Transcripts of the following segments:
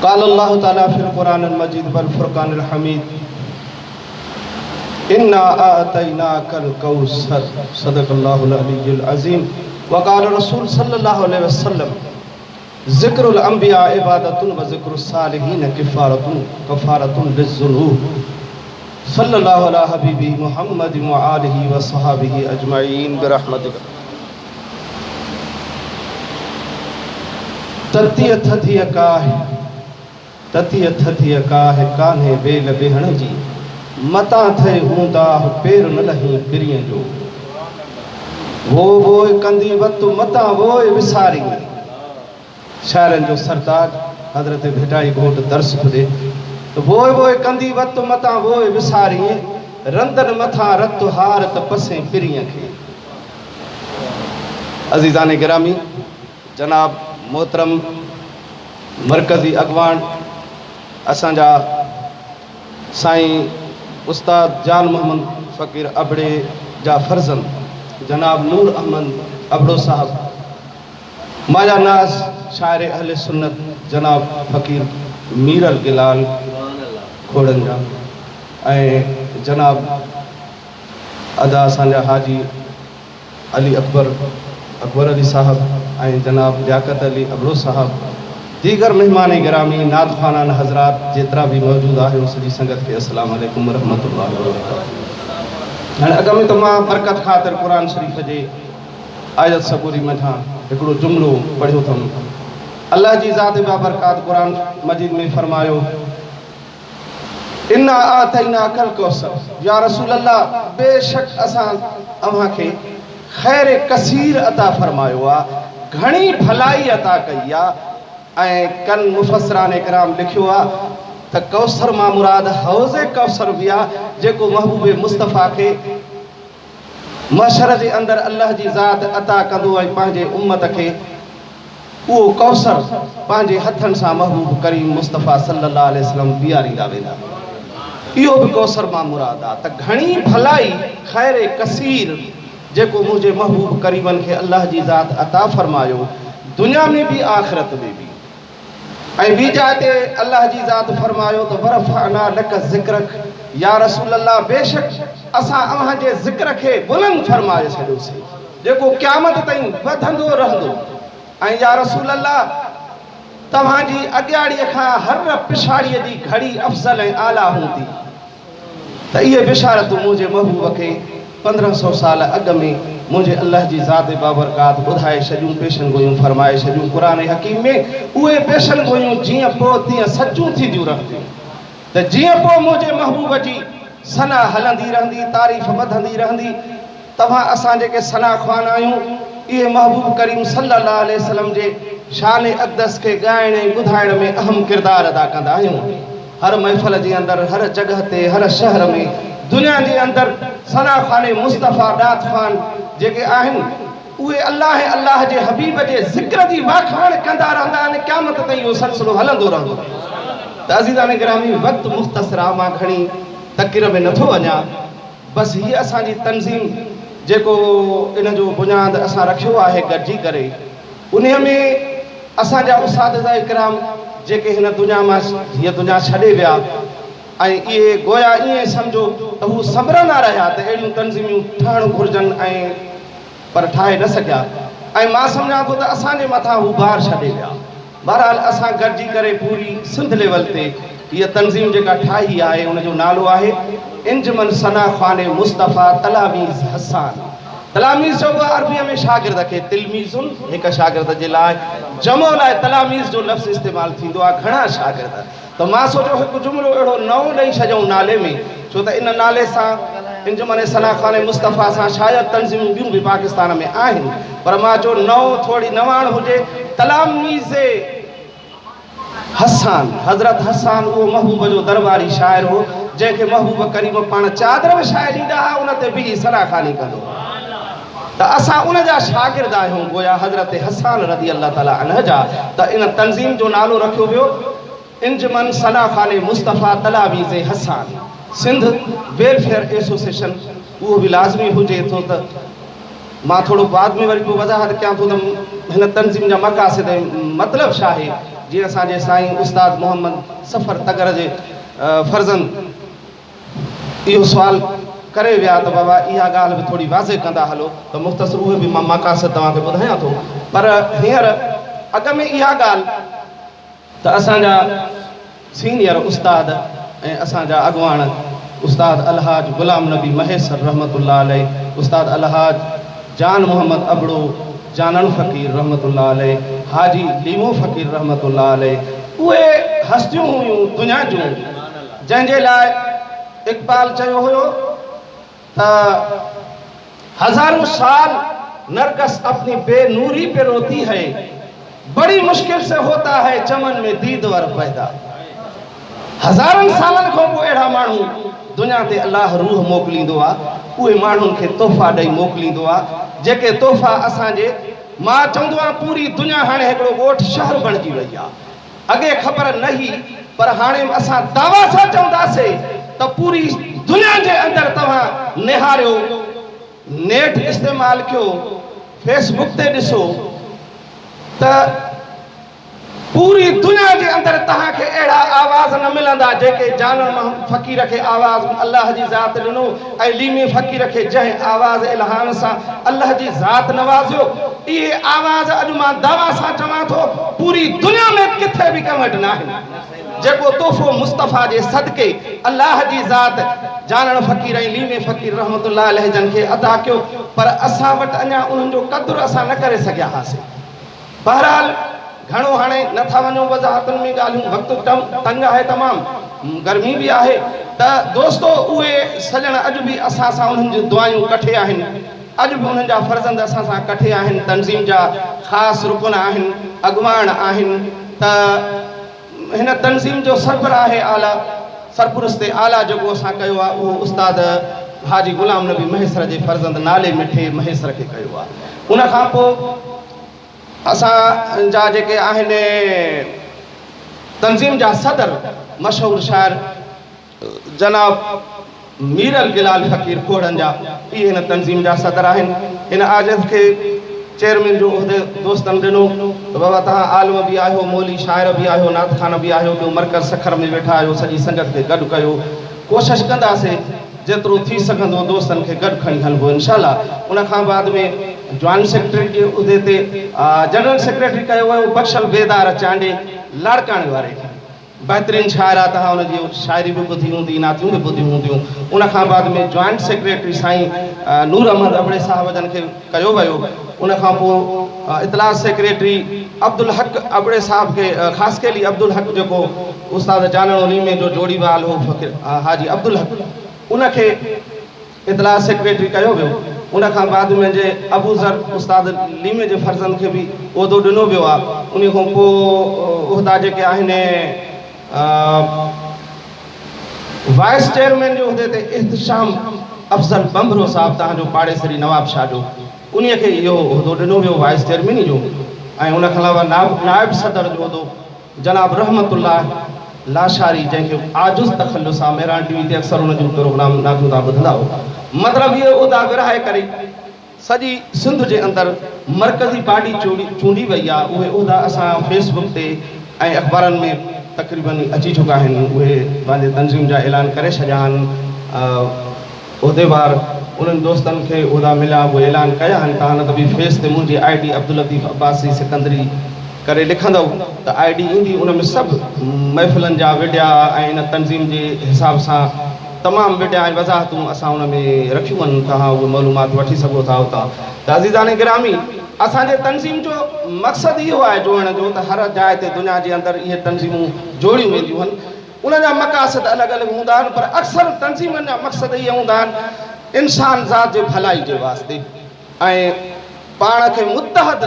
क़ाल अल्लाह ताला फ़िल क़ुरानिल मजीद वल फ़ुरक़ानिल हमीद इन्ना आतैनाकल कौसर सदक़ल्लाहुल अलीयुल अज़ीम। वक़ाल रसूल सल्लल्लाहु अलैहि वसल्लम ज़िक्रुल अंबिया इबादतुन व ज़िक्रुस सालिहीन कफ़ारतुन लिज़्ज़ुनूब। सल्लल्लाहु अला हबीबी मुहम्मद व आलिहि व सहाबिहि अजमईन बिरहमतिक। ततिय काहे कान्हे बेल बेहण जी मता थे हूंदा पेर न लही पिरिय जो वो कंदी वत मता वो विसारी। शायरन जो सरताज हजरत भेटाई घोट दर्स खुदे तो वो कंदी वत मता वो विसारी रंदन मथा रत हार त पसे पिरिय खे। अज़ीज़ान गिरामी, जनाब मोहतरम मरकज़ी अगवान असांजा साईं उस्ताद जान मोहम्मद फ़क़ीर अबड़े जा फर्ज़ंद जनाब नूर अहमद अबड़ो साहब, माया नाज़ शायर अहले सुन्नत जनाब फ़क़ीर मीरल गिलाल खोड़न जा ऐं जनाब अदा असांजा हाजी अली अकबर अली साहब ऐं जनाब लियाकत अली अबड़ो साहब, दीगर मेहमान गिरामी नात ख़वानान हज़रात जेतिरा भी मौजूद आहे सॼी संगत खे अस्सलामु अलैकुम वरहमतुल्लाहि वबरकातुहू। हाणे अॻ में त मां बरकत ख़ातिर क़ुरान शरीफ़ जे आयत सबूरी मथां हिकिड़ो जुमिलो पढ़ियो अथमि। अल्लाह जी ज़ात बाबरकात क़ुरान मजीद में फरमायो इन्ना आतैनाकल कौसर, या रसूल अल्लाह बेशक असां अव्हांखे ख़ैर कसीर अता फरमायो आहे, घणी भलाई अता कई आहे। ऐं कन मुफ़स्सिरान इकराम लिखियो आहे त कौसर मां मुराद हौज़े कौसर बि आहे जेको महबूब मुस्तफ़ा खे महशर जे अंदरि अल्लाह जी ज़ात अता कंदो ऐं पंहिंजे उम्मत खे उहो कौसर पंहिंजे हथनि सां महबूब करीम मुस्तफ़ा सल्लल्लाहु अलैहि वसल्लम पीआरींदा वेंदा। इहो बि कौसर मां मुराद आहे त घणी भलाई ख़ैर कसीर जेको मुंहिंजे महबूब करीमनि खे अल्लाह जी ज़ात अता फरमायो दुनिया में भी आख़िरत में भी। ऐं ॿी जाइ ते अल्लाह जी ज़ात फरमायो त वरफ़अना लक ज़िक्रक, या रसूल अल्लाह बेशक असां अव्हांजे ज़िक्र खे बुलंद फरमाए छॾियोसीं जेको क़यामत ताईं वधंदो रहंदो। ऐं या रसूल अल्लाह तव्हांजी अॻियाड़ीअ खां हर पिछाड़ीअ जी घड़ी अफ़ज़ल ऐं आला हूंदी। त इहे बिशारतूं मुंहिंजे महबूब खे 1500 साल अॻु में मुझे अल्लाह जी ज़ात बाबरकात ॿुधाए छॾियूं, पेशन गोयूं फरमाए छॾियूं क़ुरान हकीम में। उहे पेशन गोयूं जीअं पोइ तीअं सचूं थींदियूं रहंदियूं त जीअं पोइ मुंहिंजे महबूब जी सना हलंदी रहंदी, तारीफ़ वधंदी रहंदी। तव्हां असां जेके सना ख़वान आहियूं इहे महबूब करीम सल्लल्लाहु अलैहि वसल्लम जे शान अक़दस खे ॻाइण ऐं ॿुधाइण में अहम किरदारु अदा कंदा आहियूं। हर महफ़िल जे अंदरि, हर जॻह ते, हर शहर में, दुनिया जे अंदरि सना ख़ाने मुस्तफ़ा नात ख़वान जेके आहिनि उहे अल्लाह जे हबीब जे ज़िक्र जी वाखाण कंदा रहंदा आहिनि, क़यामत ताईं इहो सिलसिलो हलंदो रहंदो। त अज़ीज़ान गिरामी, वक़्तु मुख़्तसर आहे, मां घणी तक़रीर में नथो वञा। बसि हीअ असांजी तंज़ीम जेको इन जो बुनियाद असां रखियो आहे गॾिजी करे, उन में असांजा उस्ताद इकराम जेके हिन दुनिया मां हीअ दुनिया छॾे विया ऐं इहे गोया ईअं सम्झो त हू संभरंदा रहिया त अहिड़ियूं तंज़ीमियूं ठहणु घुरिजनि ऐं पर ठाहे न सघिया। ऐं मां सम्झां थो त असांजे मथां हू भार छॾे विया। बहरहाल असां गॾिजी करे पूरी सिंध लेवल ते हीअ तंज़ीम जेका ठाही आहे उनजो नालो आहे इंजमन सना ख़वाने मुस्तफ़ा तलामीज़ हसान। तलामीज़ चइबो आहे अरबीअ में शागिर्द खे, तिलमीज़ुन हिकु शागिर्द जे लाइ, जमो लाइ तलामीज़ जो लफ़्ज़ इस्तेमालु थींदो आहे, घणा शागिर्द। त मां सोचियो हिकु जुमिलो अहिड़ो नओं ॾेई छॾियऊं नाले में, छो त इन नाले सां इंजमन सना ख़वाने मुस्तफ़ा सां शायदि तंज़ीमूं ॿियूं बि पाकिस्तान में आहिनि, पर मां चयो नओं थोरी नवाण हुजे। तलामीज़ हसान, हज़रत हसान उहो महबूब जो दरबारी शाइर हो जंहिंखे महबूब करीम पाण चादर विछाए ॾींदा हुआ, उन ते बि सना ख़वानी कंदो। त असां उन जा शागिर्द आहियूं, गोया हज़रत हसान रज़ी अल्लाह ताला अन्ह जा। त इन तंज़ीम जो नालो रखियो वियो इंजमन सना ख़वाने मुस्तफ़ा तलामीज़ हसान। सिंध वेलफेयर एसोसिएशन उहो बि लाज़मी हुजे थो। त मां थोरो बाद में वरी पोइ वज़ाहत कयां थो त हिन तंज़ीम जा मक़ासिद मतिलबु छा आहे। जी असांजे साईं उस्ताद मोहम्मद सफ़र तगर जे फर्ज़ंद इहो सुवाल करे विया त बाबा इहा ॻाल्हि बि थोरी वाज़े कंदा हलो त मुख़्तसिर उहे बि मां मक़ासद तव्हांखे ॿुधायां थो। पर हींअर अॻ में इहा ॻाल्हि त असांजा सीनियर उस्ताद ऐं असांजा अॻुवाण उस्ताद अलहाज ग़ुलाम नबी महेसर रहमतुल्लाह अलैह, उस्ताद अलहाज जान मोहम्मद अबड़ो जानन फ़क़ीर रहमतुल्लाह अलैह, हाजी लीमो फ़क़ीर रहमतुल्लाह अलैह, उहे हस्तियूं हुयूं दुनिया जूं जंहिंजे लाइ इक़बाल चयो हुयो त हज़ारों साल नरगस अपनी बेनूरी पे रोती है, बड़ी मुश्किल से होता है चमन में दीदवर पैदा। हज़ारनि सालनि खां पोइ अहिड़ा माण्हू दुनिया ते अलाह रूह मोकिलींदो आहे, उहे माण्हुनि खे तोहफ़ा ॾेई मोकिलींदो आहे जेके तोहफ़ा असांजे मां चवंदो आहियां पूरी दुनिया हाणे हिकिड़ो ॻोठ शहर बणिजी वई आहे। अॻे ख़बर न हुई पर हाणे असां दावा सां चवंदासीं त पूरी दुनिया जे अंदरि तव्हां निहारियो, नेट इस्तेमालु कयो, फेसबुक ते ॾिसो त पूरी दुनिया के अंदर तहां के एड़ा आवाज न मिलंदा जेके जानन फ़क़ीर के आवाज अल्लाह जी ज़ात ॾिनो ऐं लीमे फ़क़ीर के जंहिं आवाज़ इल्हाम सां अल्लाह जी ज़ात नवाज़ियो। इहे आवाज़ अॼु मां दावा सां चवां थो पूरी दुनिया में किथे बि कंहिं वटि न आहिनि जेको तोहफ़ो मुस्तफ़ा जे सदके अल्लाह जी ज़ात जानन फ़क़ीर ऐं लीमे फ़क़ीर रहमतुल्लाह अलैह जन खे अदा कयो, पर असां वटि अञा उन्हनि जो क़दुरु असां न करे सघिया हुआसीं। बहरहाल घणो हाणे नथा वञूं वज़ाहतुनि में ॻाल्हियूं, वक़्तु तंग आहे तमामु, गर्मी बि आहे त दोस्तो उहे सॼण अॼु बि असां सां उन्हनि जूं दुआयूं कठे आहिनि, अॼु बि उन्हनि जा फ़र्ज़ंद असां सां कठे आहिनि, तंज़ीम जा ख़ासि रुकन आहिनि, अॻुवाण आहिनि। त हिन तंज़ीम जो सरबराह आहे आला सरपुरस्ते आला जेको असां कयो आहे उहो उस्ताद हाजी ग़ुलाम नबी महेसर जे फ़र्ज़ंद नाले मिठे महेसर खे कयो आहे। उन खां पोइ असांजा जेके आहिनि तंज़ीम जा सदर मशहूरु शाइर जनाब मीरल गिलाल फ़क़ीर खोड़नि जा इहे हिन तंज़ीम जा सदर आहिनि। हिन आज़द खे चेयरमैन जो उहिदे दोस्तनि ॾिनो त बाबा तव्हां आलिम बि आहियो, मौली शाइर बि आहियो, नात ख़ान बि आहियो, ॿियो मरकज़ सखर में वेठा आहियो, सॼी संगत खे गॾु कयो, कोशिशि कंदासीं जेतिरो थी सघंदो दोस्तनि खे गॾु खणी हलिबो इंशाअल्लाह। उन खां बाद में जॉइंट सेक्रेटरी जे उहिदे ते जनरल सेक्रेटरी कयो वियो बख्शल बेदार चांडे लाड़काणे वारे खे, बहितरीनु शाइर आहे, तव्हां हुनजी शाइरी बि ॿुधी हूंदी, नातियूं बि ॿुधी हूंदियूं। उन खां बाद में जॉइंट सेक्रेटरी साईं नूर अहमद अबड़े साहब जन खे कयो वियो। उन खां पोइ इतलाह सेक्रेटरी अब्दुल हक अबड़े साहब खे ख़ासि केली अब्दुल हक जेको उस्ताद जानन लीमे जो जोड़ीवाल हो फ़क़ीर हाजी अब्दुल हक, उनखे इतलाह सेक्रेटरी कयो वियो। उन खां बाद में जे अबूज़र उस्ताद लीमे जे फ़र्ज़ंद खे बि उहिदो ॾिनो वियो आहे। उन खां पोइ उहिदा जेके आहिनि वाइस चेयरमैन जो उहिदे ते इहतिशाम अफ़ज़ल बम्बरो साहब तव्हांजो पाड़ेसरी नवाब शाह जो उन खे इहो उहिदो ॾिनो वियो वाइस चेयरमैनी जो। ऐं उन खां अलावा नाइब सदर जो उहिदो जनाब रहमतुल्लाह लाशारी जंहिंखे आजुज़ तखल्लुस आहे, मेरान टीवी ते अक्सर उन जो प्रोग्राम नातूं तव्हां ॿुधंदा हो। मतिलबु इहे उहिदा विरहाए करे सॼी सिंध जे अंदरि मरकज़ी पार्टी चूंडी वई आहे। उहे उहिदा असां फेसबुक ते ऐं अख़बारनि में तक़रीबन अची चुका आहिनि, उहे पंहिंजे तंज़ीम जा ऐलान करे छॾिया आहिनि। उहिदेवार उन्हनि दोस्तनि खे उहिदा मिलिया उहे ऐलान कया आहिनि। तव्हां न त बि फेस ते मुंहिंजी ID अब्दुल लतीफ़ अब्बासी सिकंदरी करे लिखंदव त ID ईंदी, उन में सभु महफ़िलनि जा वीडिया ऐं इन तंज़ीम जे हिसाब सां तमामु वीडिया ऐं वज़ाहतूं असां उन में रखियूं आहिनि, तव्हां उहे मालूमात वठी सघो था उतां। त अज़ीज़ान गिरामी असांजे तंज़ीम जो मक़सदु इहो आहे जोड़ण जो त हर जाइ ते दुनिया जे अंदरि इहे तंज़ीमूं जोड़ियूं वेंदियूं आहिनि। उन जा मक़ासद अलॻि अलॻि हूंदा आहिनि, पर अक्सर तंज़ीमनि जा मक़सद इहे हूंदा आहिनि इंसान ज़ात जे भलाई जे वास्ते ऐं पाण खे मुतहद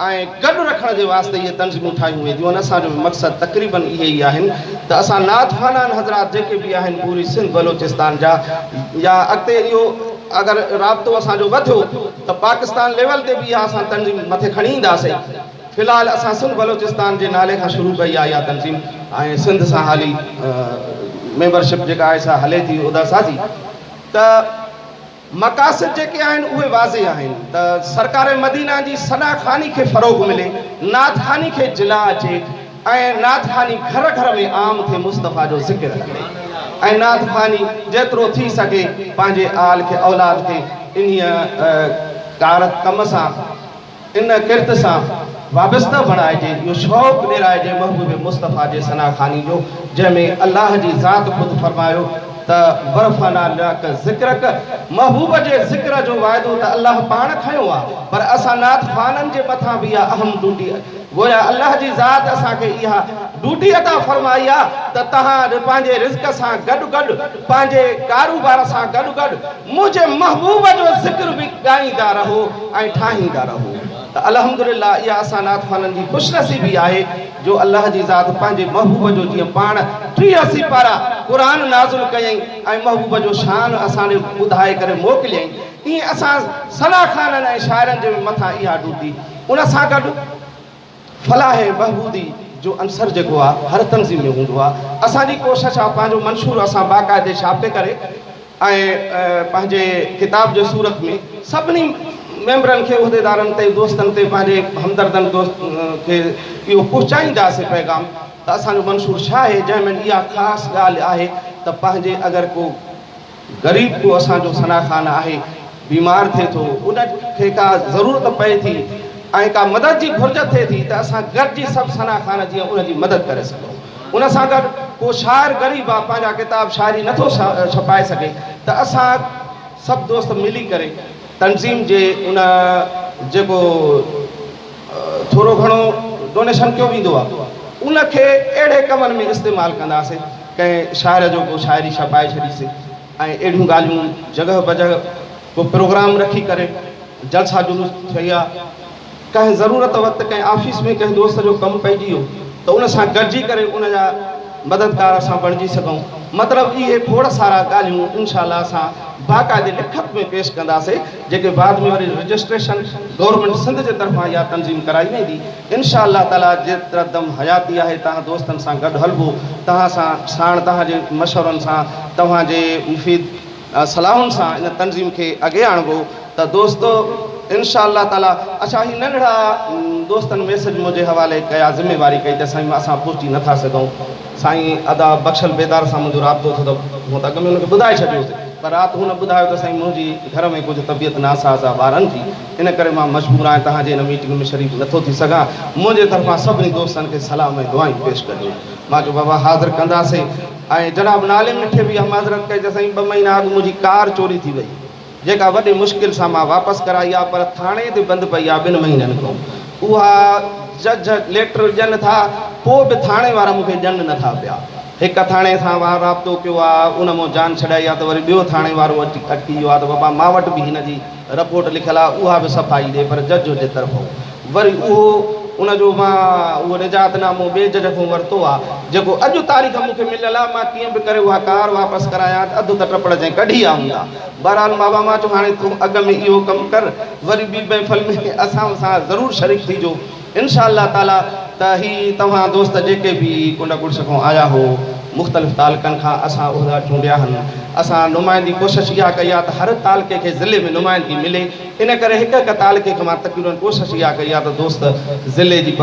ऐं गॾु रखण जे वास्ते इहे तंज़ीमूं ठाहियूं वेंदियूं आहिनि। असांजो मक़सदु तक़रीबन इहे ई आहिनि त असां नात ख़ानान हज़रात जेके बि आहिनि पूरी सिंध बलोचिस्तान जा या अॻिते इहो अगरि राब्तो असांजो वधियो त पाकिस्तान लेवल ते बि इहा असां तंज़ीम मथे खणी ईंदासीं। फ़िलहालु असां सिंध बलोचिस्तान जे नाले खां शुरू कई आहे इहा तंज़ीम ऐं सिंध सां हाली मेंबरशिप जेका आहे सा हले थी उदा साज़ी। त मक़ासिद जेके आहिनि उहे वाज़े आहिनि त सरकार मदीना जी सना ख़ानी खे फ़रोग़ मिले, नात ख़ानी खे जिला अचे ऐं नात ख़ानी घर घर में आम थे मुस्तफ़ा जो ज़िक्र हले ऐं नात ख़ानी जेतिरो थी सके पंहिंजे आल खे औलाद खे इन कारत कम सां इन किरत सां वाबस्ता बणाइजे इहो शौक़ु ॾिराइजे महबूब मुस्तफ़ा जे सना ख़ानी जो जंहिंमें अल्लाह जी ज़ात ख़ुदि फरमायो त बरफ़ाना लक ज़िक्रक महबूब जे ज़िक्र जो वाइदो त अल्लाह पाण खयो आहे पर असां नात ख़ाननि जे मथां बि इहा अहम ड्यूटी गोया अल्लाह जी ज़ात असांखे इहा ड्यूटी अता फरमाई आहे त तव्हां पंहिंजे रिज़्क़ सां गॾु गॾु पंहिंजे कारोबार सां गॾु गॾु मुंहिंजे महबूब जो ज़िक्र बि ॻाईंदा रहो ऐं ठाहींदा रहो त अल्हम्दुलिल्लाह इहा असां नात ख़ाननि जी ख़ुशनसीबी आहे जो अल्लाह जी ज़ात पंहिंजे महबूब जो जीअं पाण 83 पारा क़ुर नाज़िल कयईं ऐं महबूब जो शान असांखे ॿुधाए करे मोकिलियईं ईअं असां सना ख़ाननि ऐं शाइरनि जे मथां इहा ड्यूटी उन सां गॾु फलाह महबूदी जो अंसर जेको आहे हर तंज़ीम में हूंदो आहे असांजी कोशिशि आहे पंहिंजो मंशूर असां बाक़ाइदे छापे करे ऐं पंहिंजे किताब जे सूरत में सभिनी मेंबरनि खे उहिदेदारनि ते दोस्तनि ते पंहिंजे हमदर्दनि दोस्त खे इहो पहुचाईंदासीं पैगाम त असांजो मंशूर छा आहे जंहिंमें इहा ख़ासि ॻाल्हि आहे त पंहिंजे अगरि को ग़रीब को असांजो सनाख़ान आहे बीमार थिए थो उनखे का ज़रूरत पए थी ऐं का मदद जी घुर्ज थिए थी त असां गॾिजी सभु सनाख़ान जीअं उनजी मदद करे सघूं उन सां गॾु को शाइर ग़रीब आहे पंहिंजा किताब शाइरी नथो छपाए सघे त असां सभु दोस्त मिली करे तंज़ीम जे उन जेको थोरो घणो डोनेशन कयो वेंदो आहे उनखे अहिड़े कमनि में इस्तेमालु कंदासीं कंहिं शाइर जो को शाइरी छपाए छॾीसीं ऐं अहिड़ियूं ॻाल्हियूं जॻह बजह को प्रोग्राम रखी करे जलसा जुलूस थी आहे कंहिं ज़रूरत वक़्तु कंहिं ऑफिस में कंहिं दोस्त जो कमु पइजी वियो त उन सां गॾिजी करे उन जा मददगार असां बणिजी सघूं मतिलबु इहे खोड़ सारा ॻाल्हियूं इनशाला असां बाक़ाइदे लिखत में पेश कंदासीं जेके बाद में वरी रजिस्ट्रेशन गवर्नमेंट सिंध जे तरफ़ां इहा तंज़ीम कराई वेंदी इनशाअल्लाह ताला जेतिरा दम हयाती आहे तव्हां दोस्तनि सां गॾु हलिबो तव्हां सां साण तव्हांजे मशवरनि सां तव्हांजे मुफ़ीद सलाहुनि सां इन तंज़ीम खे अॻियां आणिबो त दोस्तो इनशाअल्लाह ताला अच्छा ही नंढड़ा दोस्तनि मैसेज मुंहिंजे हवाले कया ज़िम्मेवारी कई त साईं असां पहुची नथा सघूं साईं अदा बख़्शल बेदार सां मुंहिंजो राब्तो थियो त हूअं त अॻ में हुनखे ॿुधाए छॾियोसीं पर राति हुन ॿुधायो त साईं मुंहिंजी घर में कुझु तबियत नासाज़ आहे ॿारनि जी इन करे मां मजबूर आहियां तव्हांजे हिन मीटिंग में शरीफ़ नथो थी सघां मुंहिंजे तरफ़ां सभिनी दोस्तनि खे सलाम ऐं दुआयूं पेश करियो मां चयो बाबा हाज़िर कंदासीं ऐं जनाब नाले मिठे बि हमाज़रत कई त साईं 2 महीना अॻु मुंहिंजी कार चोरी थी वई जेका वॾे मुश्किल सां मां वापसि कराई आहे पर थाणे ते बंदि पई आहे 2 महीननि खां उहा जज लेटर ॾियनि था पोइ बि थाणे वारा मूंखे ॾियनि नथा पिया हिकु थाणे सां राब्तो कयो आहे उन मां जान छॾाई आहे त वरी ॿियो थाणे वारो अटकी वियो आहे त बाबा मां वटि बि हिन जी रिपोर्ट लिखियलु आहे उहा बि सफ़ाई ॾिए पर जज जे तरफ़ो वरी उहो उनजो मां उहो निजातनामो ॿिए जज खां वरितो आहे जेको अॼु तारीख़ मूंखे मिलियल आहे मां कीअं बि करे उहा कार वापसि करायां त अधु त टपड़ जंहिं कढी आहे हूंदा बहरहाल बाबा मां चयो हाणे तूं अॻ में इहो कमु कर वरी ॿी महफ़िल में असां सां ज़रूरु शरीक थीजो इनशाअल्लाह ताला त ही तव्हां दोस्त जेके बि कुंड कुर्स खां आया हो मुख़्तलिफ़ तालुकनि खां असां उहिदा चूंडिया आहिनि असां नुमाइंदी कोशिशि इहा कई आहे त हर तालुके खे ज़िले में नुमाइंदगी मिले इन करे हिकु हिकु तालुके खे मां तक़रीबन कोशिशि इहा कई आहे त दोस्त ज़िले जी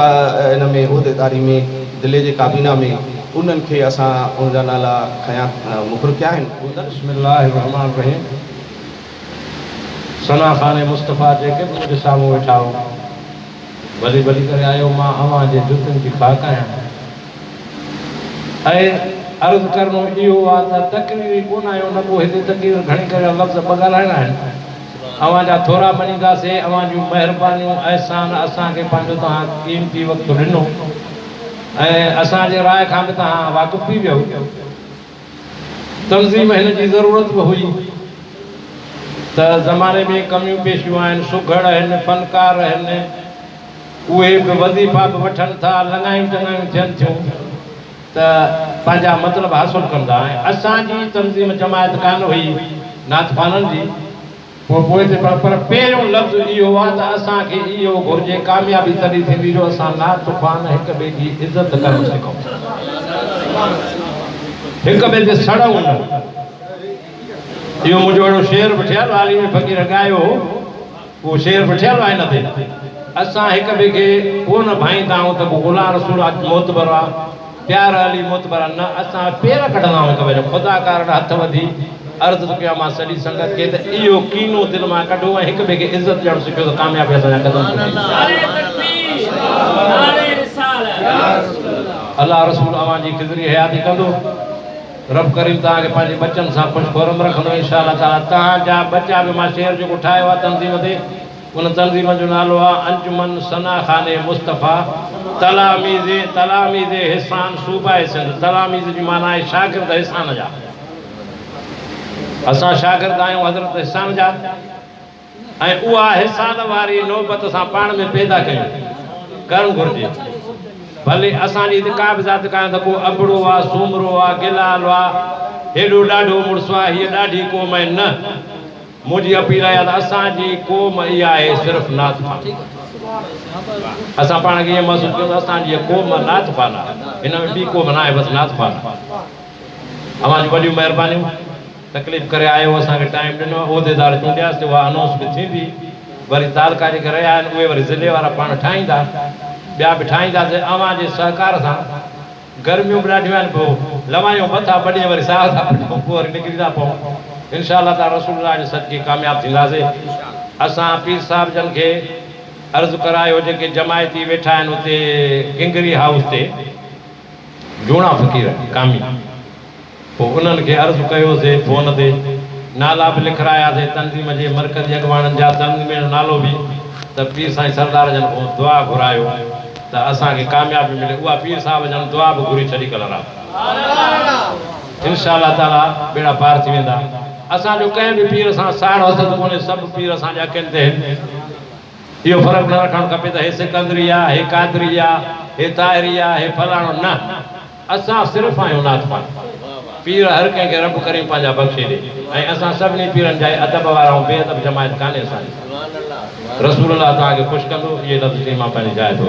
इन में उहिदेदारी में ज़िले जे काबीना में उन्हनि खे असां उनजा नाला खयां मुक़ररु कया आहिनि बिस्मिल्लाहिर्रहमानिर्रहीम सना ख़ान मुस्तफ़ा जेके मुंहिंजे साम्हूं वेठा हो भली भली करे आयो मां अवां जे जुतनि जी ख़ाक आहियां ऐं अर्ज़ु करणो इहो आहे त तक़रीर कोन आयो न को हिते तक़रीर घणी करे लफ़्ज़ ॿ ॻाल्हाइणा आहिनि अवां जा थोरा मञींदासीं अवां जूं महिरबानियूं अहसान असांखे पंहिंजो तव्हां क़ीमती वक़्तु ॾिनो ऐं असांजे राय खां बि तव्हां वाक़ुफ़ थी वियो तंज़ीम हिन जी ज़रूरत बि हुई त ज़माने में कमियूं पेशियूं आहिनि सुघड़ आहिनि फ़नकार आहिनि उहे बि वज़ीफ़ा बि वठनि था लॻायूं चङायूं थियनि थियूं त पंहिंजा मतिलबु हासिलु कंदा ऐं असांजी तंज़ीम जमायत कान हुई नात ख़ाननि जी पोइ पर पहिरियों लफ़्ज़ इहो आहे त असांखे इहो घुरिजे कामयाबी तॾहिं थींदी जो असां नात ख़ान हिक ॿिए जी इज़त करणु सिखूं हिक ॿिए ते सड़ूं न इहो मुंहिंजो अहिड़ो शेर बि ठहियलु आहे फ़क़ीर ॻायो उहो शेर बि ठहियलु आहे हिन ते असां हिक ॿिए खे कोन भाईंदा आहियूं त गुलाम रसूल मोतबर आहे, प्यार अली मोतबर आहे, न असां पेर कढंदा आहियूं हिक ॿिए जो। ख़ुदा कारण हथ वधी अर्ज़ु थो कयां मां सॼी संगत खे त इहो कीनो दिलि मां कढो ऐं हिक ॿिए खे इज़त ॾियणु सिखियो त कामयाबी असांजा कदम अलाह रसूल अवां जी ख़िज़री हयाती कंदो। रब करीम तव्हांखे पंहिंजे बचनि सां ख़ुशि खुरम रखंदो इंशाअल्लाह ताला। तव्हांजा बचा बि मां शेर जेको ठाहियो आहे तंज़ीम ते, उन तंज़ीम जो नालो आहे अंजुमन सना खाने मुस्तफ़ा तलामीज़ हिसान सूबाए सिंध। तलामीज़ जी माना आहे शागिर्द हिसान जा। असां शागिर्द आहियूं हज़रत हिसान जा ऐं उहा हिसान वारी नौबत असां पाण में पैदा कयूं करणु घुरिजे। भले असांजी हिते का बि ज़ात कान त को अबड़ो आहे, सूमरो आहे, गिलाल आहे, हेॾो ॾाढो मुड़ुसु आहे, हीअ ॾाढी क़ौम आहे, न। मुंहिंजी अपील आहे त असांजी क़ौम इहा आहे सिर्फ़ु नात ख़ान। असां पाण खे इहो महसूसु कयूं त असांजी क़ौम नात ख़ान आहे, हिन में ॿी क़ौम न आहे, बसि नात ख़ान आहे। अवां जूं वॾियूं महिरबानियूं, तकलीफ़ करे आयो, असांखे टाइम ॾिनो, उहिदेदार चूंडियासीं, उहा अनाउंस बि थींदी। वरी तालका जेके रहिया आहिनि उहे वरी ज़िले वारा पाण ठाहींदा, ॿिया बि ठाहींदासीं अवां जे सहकार सां। गर्मियूं बि ॾाढियूं आहिनि, पोइ लवायूं मथां ॿ ॾींहं वरी साह था पटूं, पोइ वरी निकिरी था पऊं। इंशाअल्लाह ताला रसूलुल्लाह जे सदके कामयाबु थींदासीं। असां पीर साहिब जन खे अर्ज़ु करायो, जेके जमायती वेठा आहिनि उते किंगरी हाउस ते, जूणा फ़क़ीर कामी, पोइ उन्हनि खे अर्ज़ु कयोसीं फ़ोन ते, नाला बि लिखायासीं तंज़ीम जे मर्कज़ी अॻवाननि जा, तंज़ीम जो नालो बि, त पीर साईं सरदार जन खां दुआ घुरायो त असांखे कामयाबी मिले। उहा पीर साहिब जन दुआ बि घुरी छॾी कल्ह राति। इंशाअल्लाह ताला बेड़ा पार थी वेंदा। असांजो कंहिं बि पीर सां साड़ हसद कोन्हे, सभु पीर असांजे अखियुनि ते आहिनि। इहो फ़र्क़ु न रखणु खपे त हे सिकंदरी आहे, हे कादरी आहे, हे ताहिरी आहे, हे फलाणो, न। असां सिर्फ़ु आहियूं नात ख़ान। पीर हर कंहिंखे रब करे पंहिंजा बख़्शे ॾे, ऐं असां सभिनी पीरनि जा अदब वारा ऐं बेअदब जमायत कान्हे असांजी। रसूल अल्लाह तव्हांखे ख़ुशि कंदो। इहे लफ़्ज़ चई मां पंहिंजी जाइ थो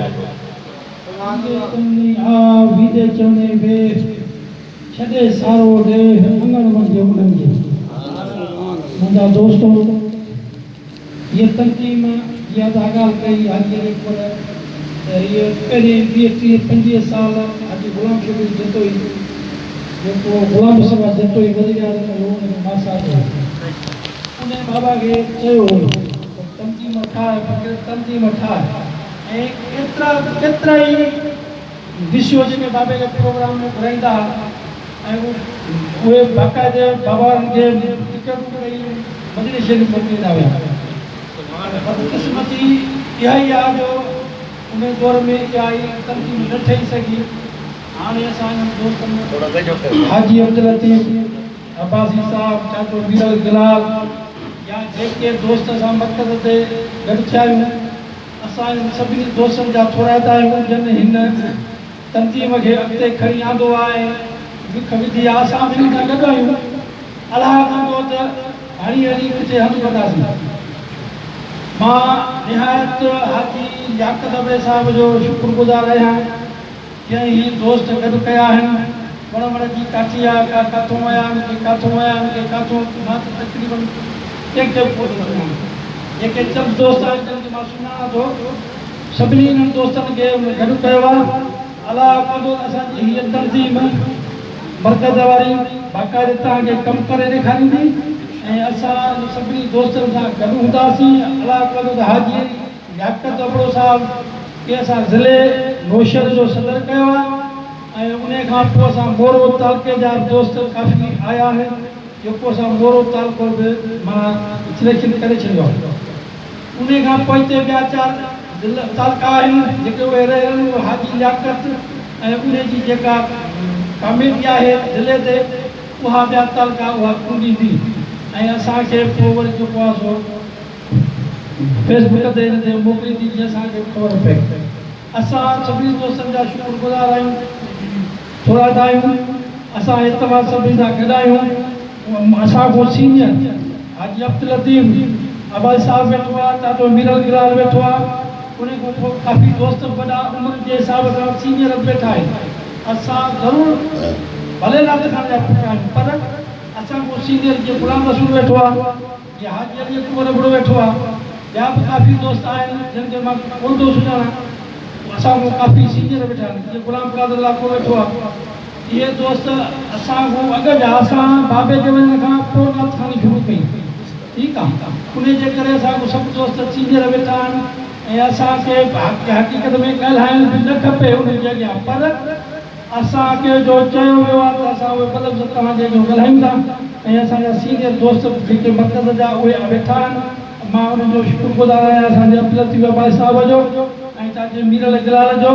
छॾे सारो ॾे अंगण वञे उन्हनि खे। मुंहिंजा दोस्तो, ये तंज़ीम इहा त ॻाल्हि कई हाजीअ पर इहे पहिरीं 20-25 साल हाजी ग़ुलाम शबीर जेतो ई जेको ग़ुलाम सभा जेतो ई वज़ीर आज़म हुओ, उन मासा जो उन बाबा खे चयो हुयो तंज़ीम ठाहे ऐं केतिरा ई विषय जेके बाबे खे प्रोग्राम में घुराईंदा ऐं उहे बाक़ाइदे बाबाउनि खे टिकटूं ॾेई मदीने शरीफ़ मोकिलींदा हुआ। बदकिस्मती इहा ई आहे जो उन दौर में इहा ई तंज़ीम न ठही सघी। हाणे असां दोस्तनि हाजी अब्दुल लतीफ़, अब्बासी साहब, चाचो मीरल, गिलाल, या जेके दोस्त असां मक़सद ते गॾु थिया आहियूं, असां सभिनी दोस्तनि जा थोराइता आहियूं जन हिन तंज़ीम खे अॻिते खणी आंदो आहे। विख विधी आहे, असां ॿिन्ही सां गॾु आहियूं। अलाह कंदो त हणी हणी किथे हंधु कंदासीं। मां निहायत हाजी याक़त अबे साहिब जो शुक्रगुज़ार आहियां, कंहिं ही दोस्त गॾु कया आहिनि। वण वण जी काठी आहे, काथों आया आहिनि, काथों आया आहिनि, काथों मां त तक़रीबन जेके चंद दोस्त आहिनि जिनखे मां सुञाणा थो, सभिनी इन्हनि दोस्तनि खे गॾु कयो आहे। अलाह कंदो असांजी हीअ तंज़ीम मर्कज़ वारी बाक़ाइदे तव्हांखे कमु करे ॾेखारींदी ऐं असां सभिनी दोस्तनि सां गॾु हूंदासीं। अलाह कंदो त हाजी याक़त अबड़ो साहिब खे असां ज़िले नौशहर जो सदर कयो आहे ऐं उन खां पोइ असां मोरो तालुके जा दोस्त काफ़ी आया आहिनि, जेको असां मोरो तालुको बि माना सिलेक्शन करे छॾियो आहे। उन खां पोइ हिते ॿिया 4 तालुका आहिनि जेके उहे रहियल हाजी याक़त ऐं उन जी जेका कमेटी आहे ज़िले ते, उहा ॿिया तालुका उहा ॾींदी ऐं असांखे पोइ वरी जेको आहे सो फेसबुक ते हिन ते मोकिलींदी जीअं असांखे ख़बर पए। असां सभिनी दोस्तनि जा शुक्रगुज़ार आहियूं, थोराईंदा आहियूं। असां इतवार सभिनी सां गॾु आहियूं। असांखो सीनियर हाजी अब्दुल लतीफ़ अब्बासी साहिब वेठो आहे, चाचो मीरल गिलाल वेठो आहे, उन खां पोइ काफ़ी दोस्त वॾा उमिरि जे हिसाब सां सीनियर वेठा आहिनि। असां ज़रूरु भले नाले खान जा पुट आहियूं, पर असांखो सीनियर जीअं ग़ुलाम रसूल वेठो आहे, जीअं हाजी अली कुंवर बड़ो वेठो आहे, ॿिया बि काफ़ी दोस्त आहिनि जिन खे मां कोन थो सुञाणा असां खां काफ़ी सीनियर वेठा आहिनि जीअं गुलाम कादर लाको वेठो आहे इहे दोस्त असां खां अॻु विया असां बाबे जे वञण खां पोइ नात ख़वानी शुरू कई ठीकु आहे उन जे करे असां सभु दोस्त सीनियर वेठा आहिनि ऐं असांखे हक़ीक़त में ॻाल्हाइण बि न खपे उन जे अॻियां पर असांखे जो चयो वियो आहे त असां उहे मतिलबु तव्हांजे जो ॻाल्हायूं था ऐं असांजा सीनियर दोस्त जेके मर्कज़ जा उहे वेठा आहिनि मां उन्हनि जो शुक्रगुज़ार आहियां असांजे अब्दुल भाई साहिब जो ऐं तव्हांजे मीरल गिलाल जो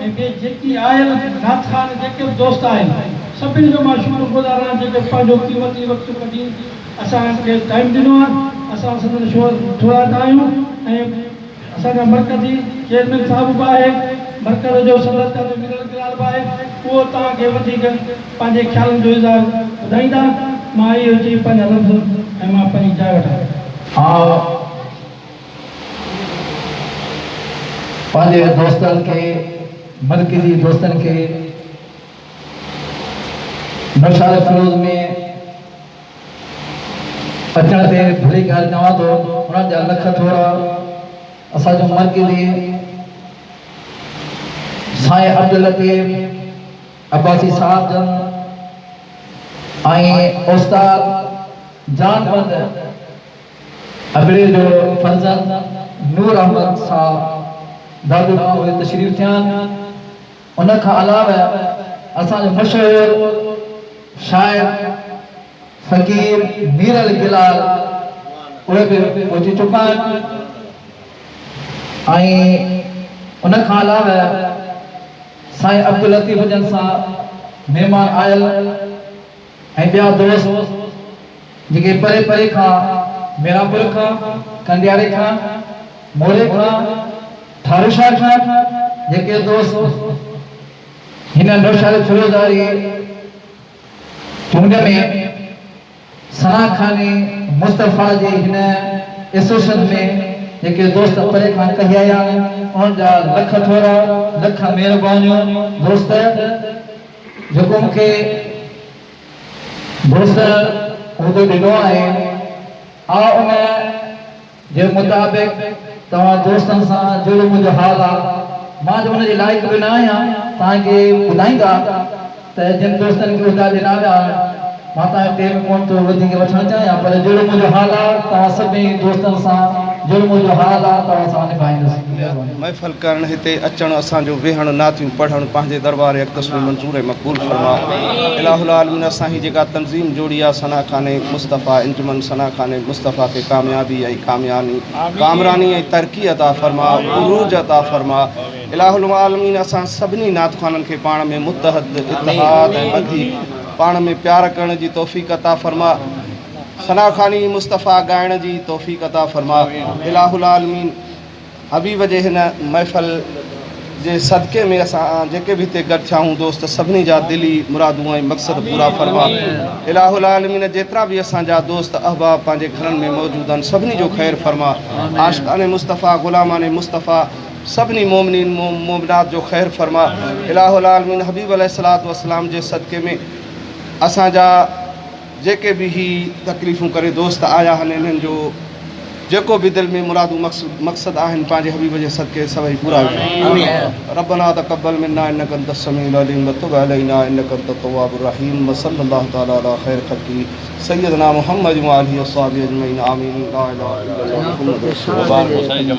ऐं ॿिए जेकी आयल नात ख़ान जेके बि दोस्त आहिनि सभिनी जो मां शुक्रगुज़ार आहियां जेके पंहिंजो क़ीमती वक़्तु कढी असांखे टाइम ॾिनो आहे असां सदन शोर थोरा आहियूं ऐं असांजा मर्कज़ी चेयरमैन साहिब बि आहे मर्कज़ जो सदर तव्हांजो मीरल गिलाल बि आहे उहो तव्हांखे वधीक पंहिंजे ख़्यालनि जो इज़हार ॿुधाईंदा मां इहो चई पंहिंजा लफ़्ज़ ऐं मां पंहिंजी जाइ वठां पंहिंजे दोस्तनि खे मर्कज़ी दोस्तनि खे नौशाद फिरोज़ में अचण ते भली ॻाल्हि चवां थो उन्हनि जा लख थोरा असांजो मर्कज़ी साईं अब्दुल लतीफ़ अब्बासी साहब जन ऐं उस्ताद जानबंद अबड़े जो फर्ज़ंद नूर अहमद साहब दादू उहे तशरीफ़ थिया उन खां अलावा असांजो मशहूर शाइर फ़क़ीर मेरल गिलाल उहे बि पहुची चुका आहिनि ऐं उन खां अलावा साईं अब्दुल लतीफ़ जन सां महिमान आयल ऐं ॿिया दोस्त जेके परे परे खां मेरापुर खां कंडियारे खां मोरे खां थारूशाह खां जेके दोस्त हिन नौशाद फिरोज़ारी चूंड में सना खानी मुस्तफ़ा जे हिन एसोसिएशन में जेके दोस्त परे खां कही आया आहिनि उन्हनि जा लख थोरा लख महिरबानियूं दोस्त जेको मूंखे दोस्त उहिदो ॾिनो आहे उन जे मुताबिक़ तव्हां दोस्तनि सां जहिड़ो मुंहिंजो हाल आहे मां जो हुनजे लाइक़ बि न आहियां तव्हांखे ॿुधाईंदा त जिन दोस्तनि खे उहिदा ॾिना विया मां तव्हांखे टेम कोन थो वधीक वठणु चाहियां पर जहिड़ो मुंहिंजो हाल आहे तव्हां सभिनी दोस्तनि सां जहिड़ो मुंहिंजो हाल आहे तव्हां सां निभाईंदुसि महफ़िल करण हिते अचणु असांजो वेहणु नातियूं पढ़णु पंहिंजे दरबार अक़दस में मंज़ूर मक़बूल फरमा इलाहुल आलमीन असांजी जेका तंज़ीम जोड़ी आहे सना खाने मुस्तफ़ा इंजमन सना खाने मुस्तफ़ा खे कामयाबी ऐं कामरानी ऐं तरक़ी अता फरमा उरूज अता फरमा इलाहुल आलमीन असां सभिनी नात ख़ाननि खे पाण में मुत्तहद इत्तिहाद ऐं ॿधी पाण में प्यार करण जी तौफ़ीक़ अता फरमा सना खानी मुस्तफ़ा ॻाइण जी तौफ़ीक़ अता फरमा इलाहुल आलमीन हबीब जे हिन महफ़िल जे सदक़े में असां जेके बि हिते गॾु थिया दोस्त सभिनी जा दिली मुरादूं ऐं मक़सद पूरा फरमा इलाहुल आलमीन जेतिरा बि असांजा दोस्त अहबाब पंहिंजे घरनि में मौजूद आहिनि सभिनी जो ख़ैरु फरमा आशिक़ाने मुस्तफ़ा ग़ुलामाने मुस्तफ़ा सभिनी मोमिनीन मोमिनात जो ख़ैरु फरमा इलाहुल आलमीन हबीब अलैहिस्सलातु वस्सलाम जे सदक़े में असांजा जेके भी ही तकलीफ़ूं करे दोस्त आया आहिनि इन्हनि जो जेको भी दिल में मुरादूं मक़सद आहिनि पंहिंजे हबीब जे सदक़े सभई पूरा रब्बना तक़ब्बल मिन्ना इन्नका अंतस समीउल अलीम व तुब अलैना इन्नका अंतत तव्वाबुर रहीम व सल्लल्लाहु तआला अला खैर खल्क़ी सय्यदना मुहम्मद व आलिहि व अस्हाबिहि अजमईन आमीन ला इलाहा इल्लल्लाह मुहम्मदुर रसूलुल्लाह।